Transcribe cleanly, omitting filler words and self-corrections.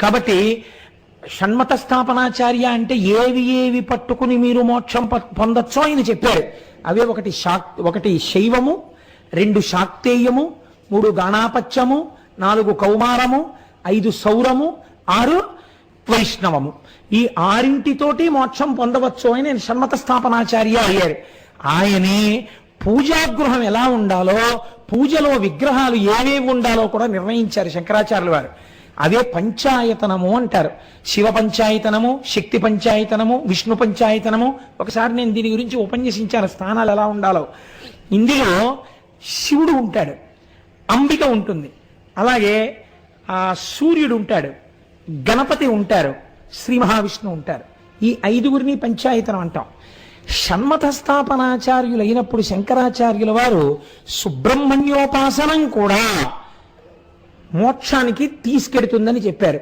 కాబట్టి షణ్మత స్థాపనాచార్య అంటే ఏవి ఏవి పట్టుకుని మీరు మోక్షం పొందొచ్చో ఆయన చెప్పారు. అవే ఒకటి శైవము, 2 శాక్తేయము, 3 గాణాపత్యము, 4 కౌమారము, 5 సౌరము, 6 వైష్ణవము. ఈ 6 మోక్షం పొందవచ్చు అని నేను షణ్మత స్థాపనాచార్య అయ్యారు. ఆయనే పూజాగృహం ఎలా ఉండాలో, పూజలో విగ్రహాలు ఏవేవి ఉండాలో కూడా నిర్ణయించారు శంకరాచార్యుల వారు. అవే పంచాయతనము అంటారు. శివ పంచాయతనము, శక్తి పంచాయతనము, విష్ణు పంచాయతనము. ఒకసారి నేను దీని గురించి ఉపన్యసించాను, స్థానాలు ఎలా ఉండాలో. ఇందులో శివుడు ఉంటాడు, అంబిక ఉంటుంది, అలాగే సూర్యుడు ఉంటాడు, గణపతి ఉంటారు, శ్రీ మహావిష్ణువు ఉంటారు. ఈ 5గురిని పంచాయతనం అంటాం. షణ్మత స్థాపనాచార్యులైనప్పుడు శంకరాచార్యుల వారు సుబ్రహ్మణ్యోపాసనం కూడా మోక్షానికి తీసుకెడుతుందని చెప్పారు.